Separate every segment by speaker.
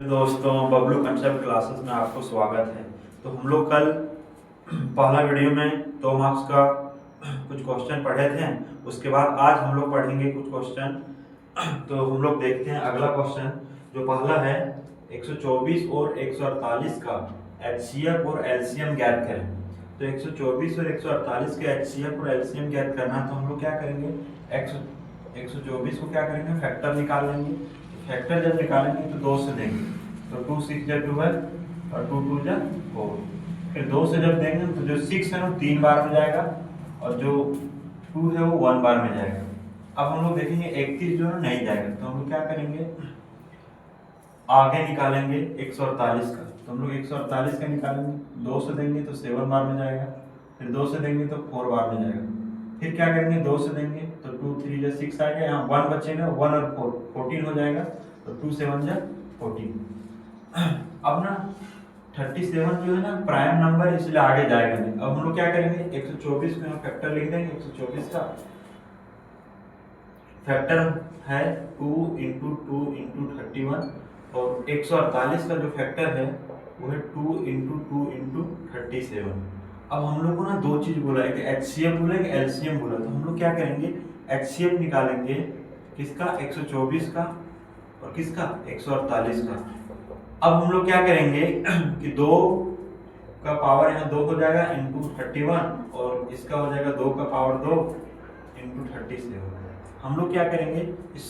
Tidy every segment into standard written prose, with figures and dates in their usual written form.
Speaker 1: दोस्तों, Bablu concept classes में आपको स्वागत है। तो हम लोग कल पहला वीडियो में 2 मार्क्स का कुछ क्वेश्चन पढ़े थे। उसके बाद आज हम लोग पढ़ेंगे कुछ क्वेश्चन। तो हम लोग देखते हैं अगला क्वेश्चन जो पहला है 124 और 148 का एचसीएफ और एलसीएम ज्ञात करें। तो 124 और 148 के एचसीएफ और एलसीएम ज्ञात करना है। तो हम लोग क्या करेंगे, 124 को क्या करेंगे, फैक्टर निकाल लेंगे। फैक्टर जब निकालेंगे तो 2 से देंगे, तो 2 6 जा 12 और 2 2 जा 4। फिर 2 से जब देंगे तो जो 6 है वो 3 बार में जाएगा और जो 2 है वो 1 बार में जाएगा। अब हम लोग देखेंगे 31 जो है नहीं जाएगा, तो हम लोग क्या करेंगे, आगे निकालेंगे 148 का। तो हम लोग 148 का निकालेंगे, 2 से देंगे तो 7 बार में जाएगा, फिर 2 से देंगे तो 4 बार में जाएगा। फिर क्या करेंगे, 2 से देंगे तो 2 3 जा 6 आएगा, यहाँ 1 बचेगा, 1 और 4 14 हो जाएगा, तो 2 7 जा 14। अब ना 37 जो है ना प्राइम नंबर, इसलिए आगे जाएगा नहीं। अब हम लोग क्या करेंगे, 124 को यहाँ फैक्टर लिख देंगे। 124 का फैक्टर है 2 × 2 × 31 और 148 का जो फैक्टर है वो है 2 × 2 × 37। अब हम लोग को ना दो चीज बोला है कि एचसीएफ बोला है कि एलसीएम बोला, तो हम लोग क्या करेंगे, एचसीएफ निकालेंगे किसका, 124 का और किसका, 148 का। अब हम लोग क्या करेंगे कि 2 का पावर यहाँ 2 हो जाएगा इंटू 31 और इसका हो जाएगा 2 का पावर 2 इंटू 37। हम लोग क्या करेंगे, इस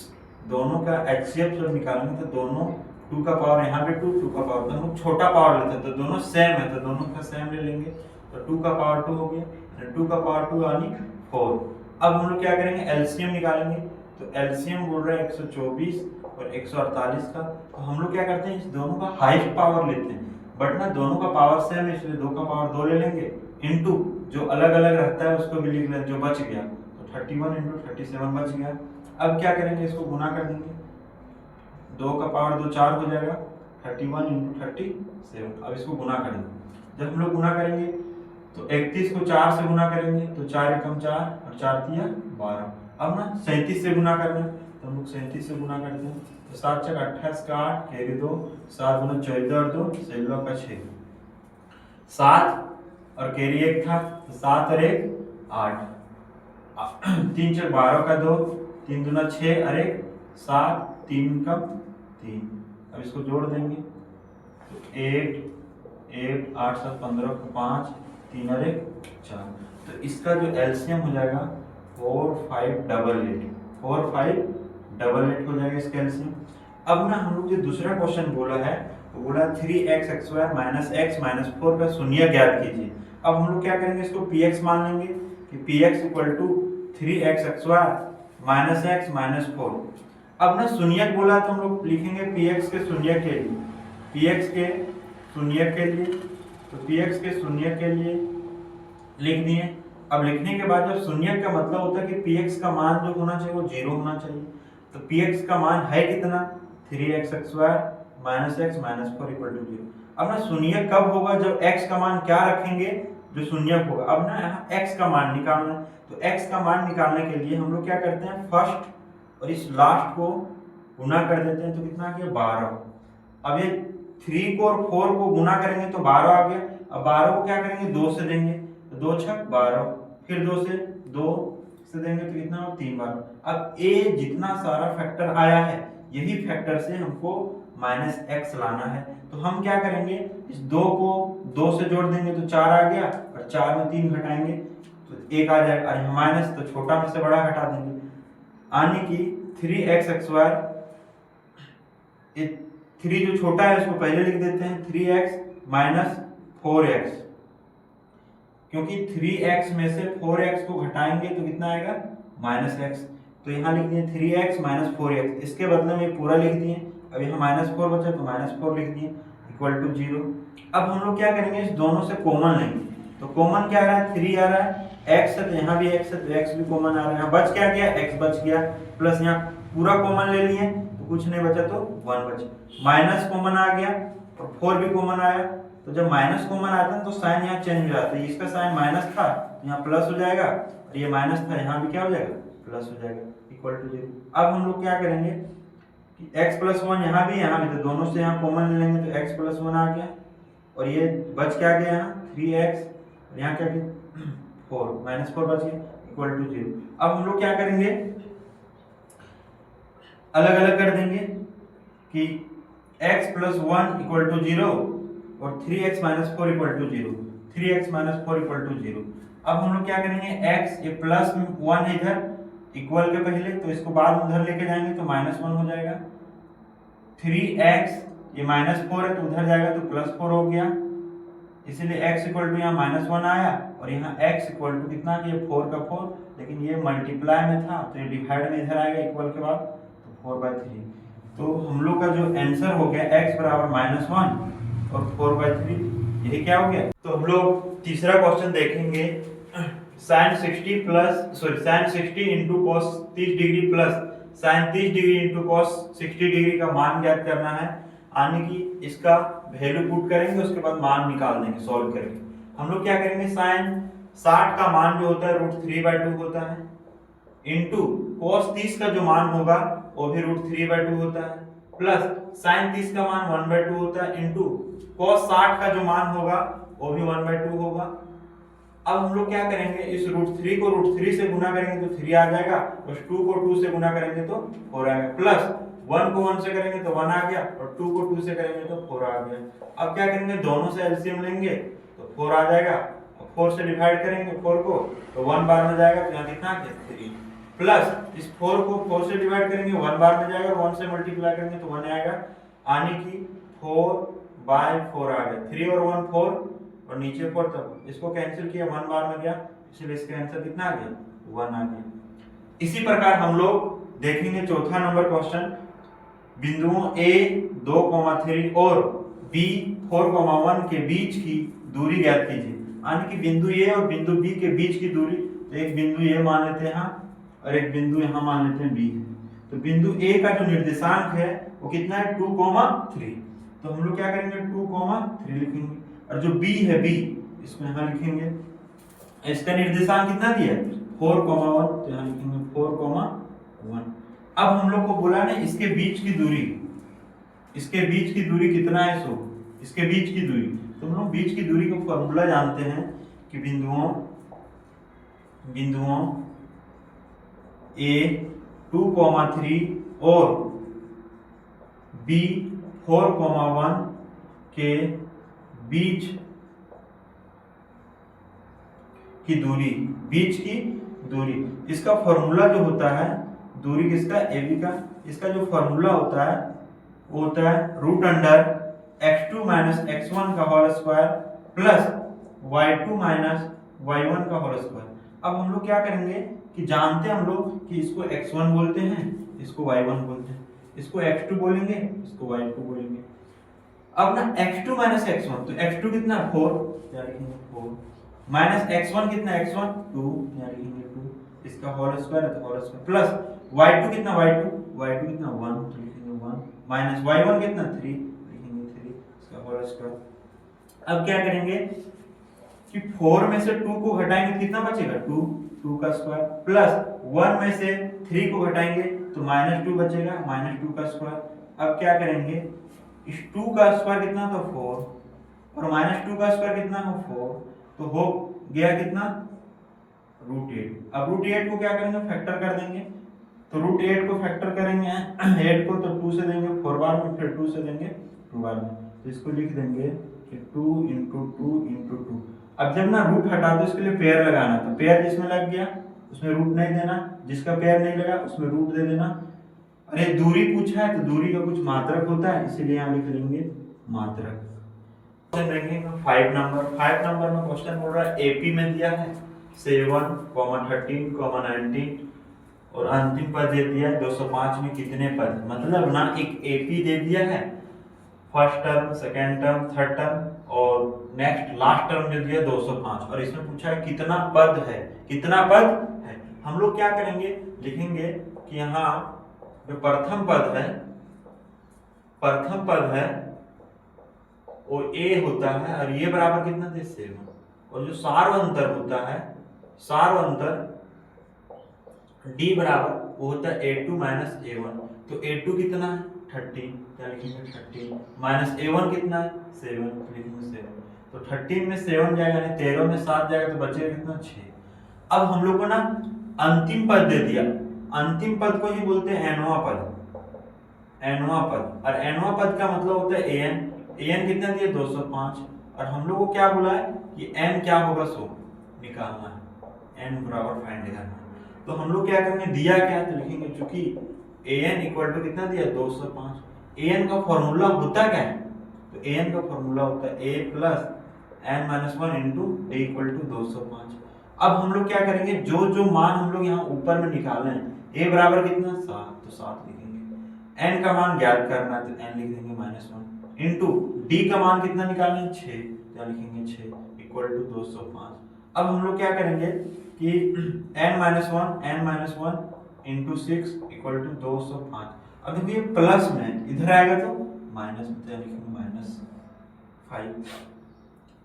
Speaker 1: दोनों का एचसीएफ जब निकालेंगे तो दोनों 2 का पावर यहाँ पे 2 का पावर, तो हम लोग छोटा पावर लेते हैं तो दोनों सेम है, तो दोनों का सेम ले लेंगे। तो 2 का पावर 2 हो गया, 2 का पावर 2 यानी 4। अब हम लोग क्या करेंगे, एलसीएम निकालेंगे। तो एलसीएम बोल रहे हैं 124 और 148 का। तो हम लोग क्या करते हैं, इस दोनों का हाईएस्ट पावर लेते हैं, बट ना दोनों का पावर सेम है इसलिए 2 का पावर 2 ले लेंगे, इनटू जो अलग अलग रहता है उसको भी लिख लेंगे, जो बच गया तो 31 × 37 बच गया। अब क्या करेंगे, इसको गुना कर देंगे, 2 का पावर 2 4 हो जाएगा, 31 × 37। अब इसको गुना करेंगे। जब हम लोग गुना करेंगे तो 31 को 4 से गुना करेंगे तो 4 एकम 4 और 4 तिया 12। अब ना 37 से गुना करना है, तो हम लोग 37 से गुना करते हैं। तो 7 छक 28 का 8 कैरी 2, 7 गुना 14 और 2 16 का 6, 7 और कैरी 1 था तो 7 और 1 8, 3 छक 12 का 2, 3 दूना 6 और 1 7, 3 कम 3। अब इसको जोड़ देंगे तो 8 8 8 7 15 का 5, 3 और 1 4। तो इसका जो एलसीएम हो जाएगा 4588, 4588 हो जाएगा इसका एलसीएम। अब ना हम लोग जो दूसरा क्वेश्चन बोला है वो बोला 3x² - x - 4 का शून्य ज्ञात कीजिए। अब हम लोग क्या करेंगे, इसको px मान लेंगे कि px = 3x² - x - 4। अब ना शून्य बोला तो हम लोग लिखेंगे px के शून्य के लिए, px के शून्य के लिए, तो px के शून्य के लिए लिख दिए। अब लिखने के बाद जब शून्य का मतलब होता है कि px का मान जो होना चाहिए वो 0 होना चाहिए। तो px का मान है कितना, 3x² - x - 4 = 0। अब ना शून्य कब होगा, जब x का मान क्या रखेंगे, जो शून्य होगा। अब ना यहाँ x का मान निकालना है, तो x का मान निकालने के लिए हम लोग क्या करते हैं, फर्स्ट और इस लास्ट को गुना कर देते हैं, तो कितना आ गया 12। अब ये 3 को और 4 को गुना करेंगे तो 12 आ गया। अब 12 को क्या करेंगे, 2 से देंगे, तो 2 छक 12, फिर 2 से देंगे तो कितना हो 3 बार। अब ए जितना सारा फैक्टर आया है यही फैक्टर से हमको -x लाना है। तो हम क्या करेंगे, इस 2 को 2 से जोड़ देंगे तो 4 आ गया, और 4 में 3 घटाएंगे तो 1 आ जाएगा, और माइनस तो छोटा में से बड़ा घटा देंगे, यानी कि 3x², 3 जो छोटा है उसको पहले लिख देते हैं, 3x - 4x, क्योंकि 3x में से 4x को घटाएंगे तो कितना आएगा, -x। तो यहाँ लिख दिए 3x - 4x, इसके बदले में पूरा लिख दिए। अब यहाँ -4 बचा तो -4 लिख दिए = 0। अब हम लोग क्या करेंगे, इस दोनों से कॉमन लेंगे। तो कॉमन क्या आ रहा है, 3 आ रहा है, x है तो यहाँ भी x है तो x भी कॉमन आ रहा है, यहाँ बच क्या गया, x बच गया, प्लस यहाँ पूरा कॉमन ले लिए तो कुछ नहीं बचा तो 1 बचा, माइनस कॉमन आ गया और 4 भी कॉमन आया। तो जब माइनस कॉमन आता है तो साइन यहाँ चेंज हो जाता है, इसका साइन माइनस था यहाँ प्लस हो जाएगा, और ये माइनस था यहाँ भी क्या हो जाएगा, प्लस हो जाएगा, = 0। अब हम लोग क्या करेंगे x प्लस वन यहाँ भी तो दोनों से यहाँ कॉमन ले लेंगे तो x प्लस वन आ गया, और ये बच क्या गया यहाँ 3x, और यहाँ क्या गया 4, -4 बच गया इक्वल टू 0। अब हम लोग क्या करेंगे, अलग अलग कर देंगे कि x plus one equal to 0 और 3x minus 4 equal to 0, 3x minus 4 equal to 0। अब हम लोग क्या करेंगे, x ये प्लस वन है इधर इक्वल के पहले, तो इसको बाद में उधर लेके जाएंगे तो -1 हो जाएगा। 3x ये -4 है तो उधर जाएगा तो +4 हो गया, इसीलिए x इक्वल टू यहाँ -1 आया, और यहाँ x इक्वल टू कितना कि 4 का 4, लेकिन ये मल्टीप्लाई में था तो ये डिवाइड में इधर आएगा इक्वल के बाद, तो 4/3। तो हम लोग का जो आंसर हो गया x बराबर -1 और 4/3, यही क्या हो गया। तो हम लोग तीसरा क्वेश्चन देखेंगे, sin 60 into cos 30 degree plus sin 30 degree into cos 60 degree का मान ज्ञात करना है, यानी कि इसका वैल्यू पुट करेंगे उसके बाद मान निकाल देंगे सॉल्व करके। हम लोग क्या करेंगे, sin 60 का मान जो होता है √3/2 होता है, इंटू cos 30 का जो मान होगा वो भी √3/2 होता है, प्लस sin 30 का मान 1/2 होता है, इंटू cos 60 का जो मान होगा वो भी 1/2 होगा। अब हम लोग क्या करेंगे, इस √3 को √3 से गुना करेंगे तो 3 आ जाएगा, और 2 को 2 से गुना करेंगे तो 4 आएगा, प्लस 1 को 1 से करेंगे तो 1 आ गया, और 2 को 2 से करेंगे तो 4 आ गया। अब क्या करेंगे, दोनों से एलसीएम लेंगे तो 4 आ जाएगा, और 4 से डिवाइड करेंगे 4 को तो 1 बार में जाएगा, तो यहाँ कितना आ गया 3, प्लस इस 4 को 4 से डिवाइड करेंगे 1 बार में जाएगा, 1 से मल्टीप्लाई करेंगे तो 1 आएगा, यानी कि 4/4 आ गया। 3 और 1 4, और नीचे 4, तब इसको कैंसिल किया 1 बार में गया, इसलिए इसका आंसर कितना आ गया 1 आ गया। इसी प्रकार हम लोग देखेंगे चौथा नंबर क्वेश्चन, बिंदुओं A 2,3 और B 4,1 के बीच की दूरी ज्ञात कीजिए, यानी कि बिंदु A और बिंदु B के बीच की दूरी, तो एक बिंदु A मान लेते हैं यहाँ और एक बिंदु यहाँ मान लेते हैं B। तो बिंदु A का जो निर्देशांक है वो कितना है 2,3, तो हम लोग क्या करेंगे 2,3 लिखेंगे, और जो B है B इसको यहाँ लिखेंगे, इसका निर्देशांक कितना दिया है 4,1, तो यहाँ लिखेंगे 4,1। अब हम लोग को बोला ना इसके बीच की दूरी, इसके बीच की दूरी कितना है, इसके बीच की दूरी, तो हम लोग बीच की दूरी का फॉर्मूला जानते हैं कि बिंदुओं A 2,3 और B 4,1 के बीच की दूरी, इसका फॉर्मूला जो होता है दूरी किसका AB का, इसका जो फॉर्मूला होता है वो होता है √x2 - x1 का whole square plus y2 - y1 का होल स्क्वायर। अब हम लोग क्या करेंगे कि जानते हैं हम लोग कि इसको x1 बोलते हैं, इसको y1 बोलते हैं, इसको x2 बोलेंगे, इसको y2 बोलेंगे। अब ना x2 - x1, तो x2 कितना 4, क्या लिखेंगे 4, माइनस x1 कितना x1 2, यहाँ लिखेंगे 2, इसका होल स्क्वायर है तो होल स्क्वायर, प्लस y2 कितना y2 कितना 1, तो लिखेंगे 1, माइनस y1 कितना 3, लिखेंगे 3, इसका होल स्क्वायर। अब क्या करेंगे कि 4 में से 2 को घटाएंगे कितना बचेगा 2 का स्क्वायर, प्लस 1 में से 3 को घटाएंगे तो -2 बचेगा, -2 का स्क्वायर। अब क्या करेंगे, इस 2 का स्क्वायर कितना था 4, और -2 का स्क्वायर कितना हो 4, तो हो गया कितना √8। अब √8 को क्या करेंगे फैक्टर कर देंगे, तो √8 को फैक्टर करेंगे 8 को तो 2 से देंगे 4 बार में, फिर 2 से देंगे 2 बार में, तो इसको लिख देंगे कि 2 × 2 × 2। अब जब ना रूट हटा तो इसके लिए पेयर लगाना, तो पेयर जिसमें लग गया उसमें रूट नहीं देना, जिसका पेयर नहीं लगा उसमें रूट दे देना। अरे दूरी पूछा है तो दूरी का कुछ मात्रक होता है, इसीलिए यहाँ लिख लेंगे मात्रक। 5 नंबर में क्वेश्चन बोल रहा है एपी में दिया है 7, 13, 19 और अंतिम पद दे दिया है 205 में कितने पद, मतलब ना एक एपी दे दिया है first term, second term, third term और नेक्स्ट लास्ट टर्म दे दिया 205, और इसमें पूछा है कितना पद है। हम लोग क्या करेंगे, लिखेंगे कि यहाँ जो प्रथम पद है वो a होता है और ये बराबर कितना दे 7, और जो सार्वंतर होता है d बराबर वो होता है a2 - a1, तो a2 कितना है 30, क्या लिखेंगे 30 माइनस a1 कितना है 7, लिखेंगे 7। तो 13 में 7 जाएगा यानी 13 में 7 जाएगा तो बचेगा कितना 6। अब हम लोग को ना अंतिम पद दे दिया, अंतिम पद को ही बोलते हैं nवां पद, nवां पद। और nवां पद का मतलब होता है an, an कितना दिया 205। और हम लोग को क्या बोला है कि n क्या होगा सो निकालना है, n बराबर फाइंड करना है। तो हम लोग क्या करेंगे, दिया क्या है तो लिखेंगे, चूंकि an इक्वल टू कितना दिया 205। an का फॉर्मूला होता क्या है, तो an का फॉर्मूला होता है a plus n minus 1 into D equal to 205। अब हम लोग क्या करेंगे, जो जो मान हम लोग यहाँ ऊपर में निकाले हैं, a बराबर कितना 7, तो 7 लिखेंगे। n का मान ज्ञात करना है तो n लिख देंगे -1 इंटू d का मान कितना निकालना है 6, क्या लिखेंगे 6 इक्वल टू 205। अब हम लोग क्या करेंगे कि n-1 इंटू 6 इक्वल टू 205। अब देखिए प्लस में इधर आएगा तो माइनस में, क्या लिखेंगे -5।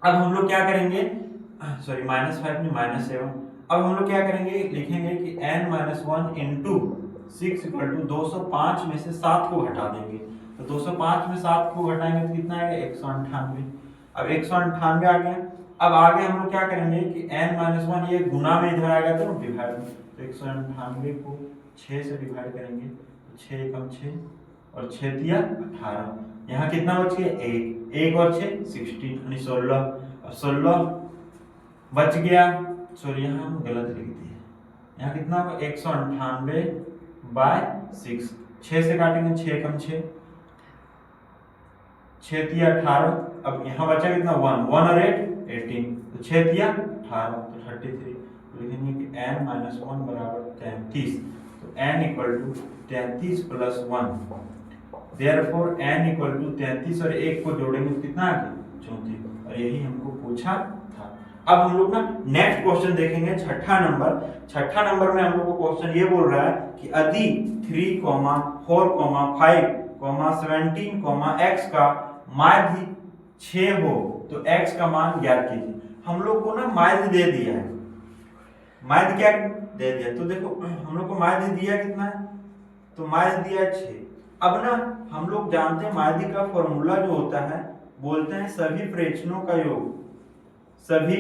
Speaker 1: अब हम लोग क्या करेंगे, सॉरी -5 नहीं -7। अब हम लोग क्या करेंगे, लिखेंगे कि n-1 इंटू 6 इक्वल टू 205 में से 7 को घटा देंगे। तो 205 में 7 को घटाएंगे तो कितना आएगा 198। अब 198 आ गया। अब आगे हम लोग क्या करेंगे कि n-1 ये गुना में इधर आएगा तो डिवाइड में, तो 198 को 6 से डिवाइड करेंगे तो 6 एकम 6 और 6 दिया 18। यहाँ कितना बच गया 1 और 6 16 यानी 16। अब 16 बच गया, सॉरी यहाँ हम गलत लिख दिए, यहाँ कितना होगा 198 बाय 6, 6 से काटेंगे 6 एकम 6, 6 दिया 18। अब यहाँ बचा कितना 1 और 8 18, तो 6 दिया 18 तो 33। तो लिखेंगे कि n-1 बराबर 33। तो n equal to 33 plus 1, therefore n equal to 33 और 1 को जोड़ेंगे तो कितना आ गया 34। और यही हमको पूछा था। अब हम लोग ना नेक्स्ट क्वेश्चन देखेंगे, छठा नंबर में हम लोग को क्वेश्चन ये बोल रहा है कि यदि 3, 4, 5, 17, x का माध्य 6 हो तो x का मान ज्ञात कीजिए। हम लोग को ना माध्य दे दिया है, माध्य क्या दे दिया, तो देखो हम लोग को माध्य दिया कितना है, तो माध्य दिया 6। अब ना हम लोग जानते हैं माध्य का फॉर्मूला जो होता है, बोलते हैं सभी प्रेक्षणों का योग, सभी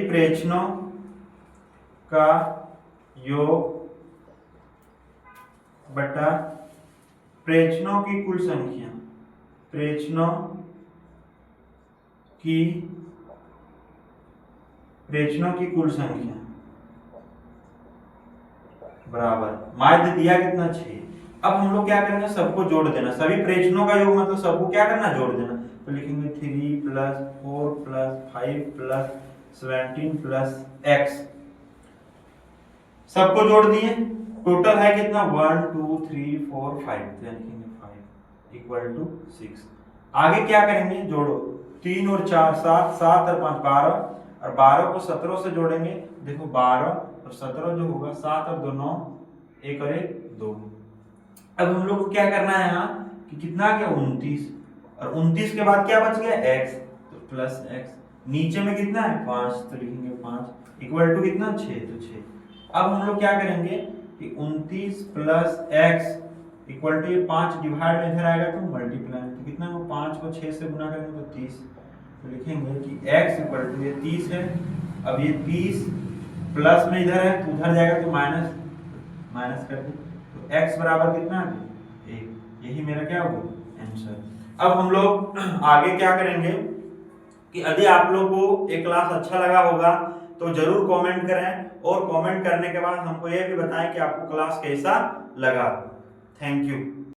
Speaker 1: प्रेक्षणों का योग बटा प्रेक्षणों की कुल संख्या, प्रेक्षणों की कुल संख्या बराबर माध्य दिया कितना 6। अब हम लोग क्या करेंगे, सबको जोड़ देना, सभी प्रेक्षणों का योग मतलब सबको क्या करना जोड़ देना। तो लिखेंगे 3 plus 4 plus 5 plus 17 plus x, सबको जोड़ दिए, टोटल है कितना 1 2 3 4 5, तो लिखेंगे 5 इक्वल टू 6। आगे क्या करेंगे, जोड़ो 3 और 4 7, 7 और 5 12, और 12 को 17 से जोड़ेंगे, देखो 12 और 17 जो होगा 7 और 2 9, 1 और 1 2। अब हम लोग को क्या करना है यहाँ कि कितना आ गया 29, और 29 के बाद क्या बच गया x, तो प्लस x, नीचे में कितना है 5, तो लिखेंगे 5 इक्वल टू कितना 6, तो 6। अब हम लोग क्या करेंगे कि 29 प्लस x इक्वल टू ये 5 डिवाइड में इधर आएगा तो मल्टीप्लाई, तो कितना हो 5 को 6 से गुना करेंगे तो 30, तो लिखेंगे कि x इक्वल टू ये 30 है। अब ये 30 प्लस में इधर है तो उधर जाएगा तो माइनस कर दें, तो x बराबर कितना है 1। यही मेरा क्या होगा आंसर। अब हम लोग आगे क्या करेंगे कि यदि आप लोग को ये क्लास अच्छा लगा होगा तो जरूर कमेंट करें, और कमेंट करने के बाद हमको ये भी बताएं कि आपको क्लास कैसा लगा। Thank you.